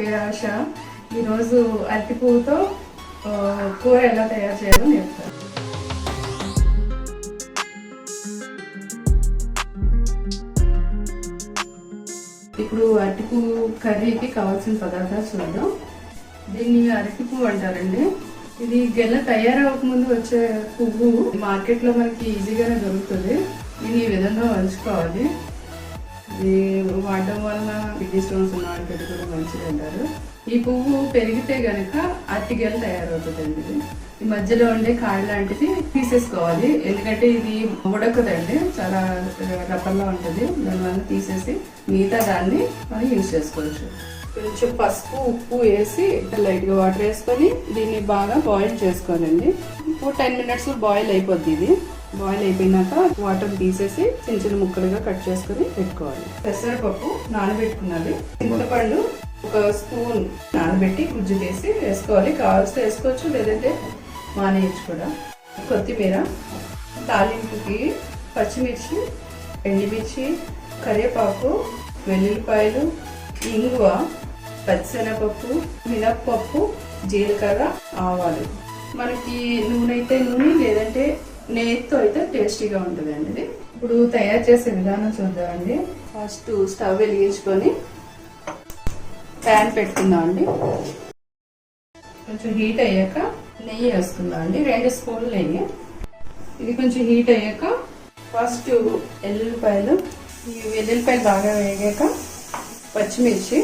పేరు ఆశ. ఈరోజు అరటి పువ్వుతో కూర ఎలా తయారు చేయాలో నేర్పుతాను. ఇప్పుడు అరటి పువ్వు కర్రీకి కావాల్సిన పదార్థాలు చూద్దాం. దీన్ని అరటి పువ్వు అంటారండి. ఇది గెల తయారవకముందు వచ్చే పువ్వు మార్కెట్లో మనకి ఈజీగానే దొరుకుతుంది. దీన్ని ఈ విధంగా వంచుకోవాలి. ఇది వాడడం వలన కిడ్నీ స్టోన్స్ ఉన్న వాళ్ళకి కూడా మంచిది అంటారు. ఈ పువ్వు పెరిగితే గనక అరటిగెల తయారవుతుందండి. ఇది ఈ మధ్యలో ఉండే కాడ లాంటిది తీసేసుకోవాలి, ఎందుకంటే ఇది ఉడకదండి, చాలా రప్పల్లా ఉంటుంది. దానివల్ల తీసేసి మిగతా దాన్ని మనం యూజ్ చేసుకోవచ్చు. కొంచెం పసుపు ఉప్పు వేసి లైట్గా వాటర్ వేసుకొని దీన్ని బాగా బాయిల్ చేసుకోవాలండి. 10 minutes బాయిల్ అయిపోద్ది. ఇది బాయిల్ అయిపోయినాక వాటర్ తీసేసి చిన్న చిన్న ముక్కలుగా కట్ చేసుకుని పెట్టుకోవాలి. పెసరపప్పు నానబెట్టుకున్నది, చింతపండు 1 స్పూన్ నానబెట్టి గుజ్జు తీసి వేసుకోవాలి. కావాల్సి వేసుకోవచ్చు, లేదంటే మానేయచ్చు కూడా. కొత్తిమీర, తాలింపుకి పచ్చిమిర్చి, ఎండుమిర్చి, కరివేపాకు, వెల్లుల్లిపాయలు, ఇంగువ, పచ్చిశనగపప్పు, మినప్పప్పు, జీలకర్ర, ఆవాలు. మనకి నూనె అయితే నూనె, లేదంటే నెయ్యితో అయితే టేస్టీగా ఉంటుందండి ఇది. ఇప్పుడు తయారు చేసే విధానం చూద్దామండి. ఫస్ట్ స్టవ్ వెలిగించుకొని ప్యాన్ పెట్టుకుందామండి. కొంచెం హీట్ అయ్యాక నెయ్యి వేసుకుందామండి. 2 స్పూన్లు నెయ్యి. ఇది కొంచెం హీట్ అయ్యాక ఫస్ట్ వెల్లుల్లిపాయలు, ఈ వెల్లుల్లిపాయలు బాగా వేగాక పచ్చిమిర్చి,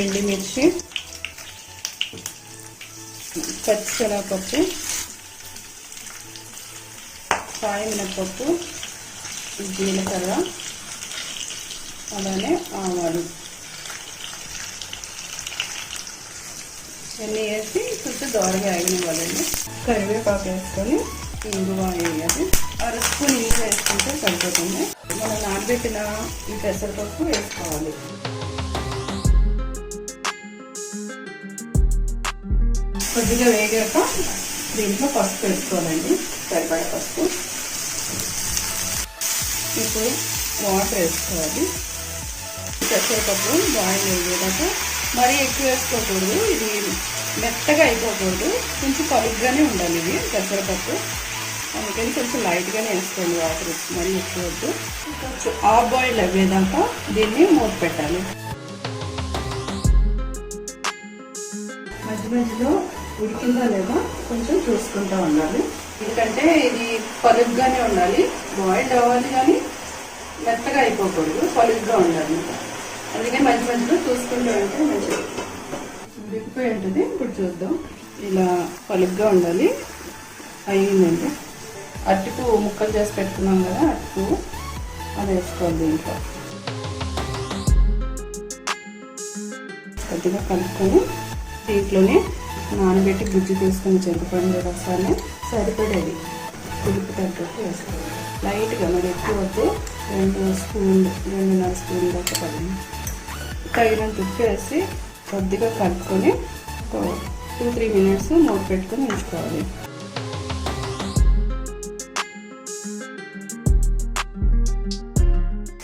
ఎండుమిర్చి, పచ్చిశనగపప్పు, సాయి మినపప్పు, జీలకర్ర, అలానే ఆవాలు ఇవన్నీ వేసి కొంచెం దోరగా ఆగనివ్వాలండి. కరివేపాకు వేసుకొని ఇంగువ వేయాలి. 1 స్పూన్ నీళ్ళు వేసుకుంటే సరిపోతుంది. మనం నానబెట్టిన ఈ పెసరపప్పు వేసుకోవాలి. కొద్దిగా వేగాక దీంట్లో పసుపు వేసుకోవాలండి, సరిపడా పసుపు. ఇప్పుడు వాటర్ వేసుకోవాలి. పెసరపప్పు బాయిల్ అయ్యేదాకా మరీ ఎక్కువ వేసుకోకూడదు, ఇది మెత్తగా అయిపోకూడదు, కొంచెం పలుగ్గానే ఉండాలి ఇది పెసరపప్పు. అందుకని కొంచెం లైట్గానే వేసుకోండి వాటర్, మరీ ఎక్కువ వద్దు. కొంచెం హాఫ్ బాయిల్ అయ్యేదాకా దీన్ని మూత పెట్టాలి. మధ్య మధ్యలో ఉడికిందా లేదా కొంచెం చూసుకుంటూ ఉండాలి, ఎందుకంటే ఇది పలుగ్గానే ఉండాలి. బాయిల్డ్ అవ్వాలి కానీ మెత్తగా అయిపోకూడదు, పలుగ్గా ఉండాలి. అందుకని మధ్య మధ్యలో చూసుకుంటూ ఉంటే మంచిది. ఉడికిపోయి ఉంటుంది. ఇప్పుడు చూద్దాం. ఇలా పలుగ్గా ఉండాలి. అయ్యిందండి. అరటిపువ్వు ముక్కలు చేసి పెట్టుకున్నాం కదా, అరటిపువ్వు అది వేసుకోవాలి దీంట్లో. కొద్దిగా కలుపుకొని దీంట్లోనే నానబెట్టి గుజ్జు తీసుకుని చింతపండు రసాన్ని సరిపడేది పులుపు తగ్గట్టు వేసుకోవాలి. లైట్గా, మరి ఎక్కువ వద్దు, 2 స్పూన్లు 2.5 స్పూన్లు దాకా పడింది. తగినంత ఉప్పు వేసి కొద్దిగా కలుపుకొని 2-3 minutes మూత పెట్టుకొని ఉంచుకోవాలి.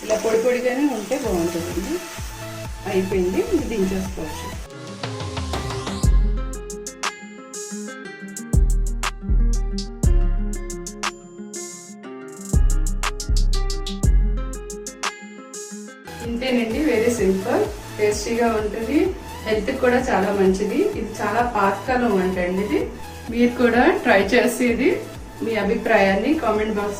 ఇలా పొడి పొడిగానే ఉంటే బాగుంటుందండి. అయిపోయింది, ఇది దించేసుకోవచ్చు. ఇంతేనండి, వెరీ సింపుల్, టేస్టీగా ఉంటుంది, హెల్త్ కూడా చాలా మంచిది. ఇది చాలా పాతకాలం వంట అండి. ఇది మీరు కూడా ట్రై చేసి ఇది మీ అభిప్రాయాన్ని కామెంట్ బాక్స్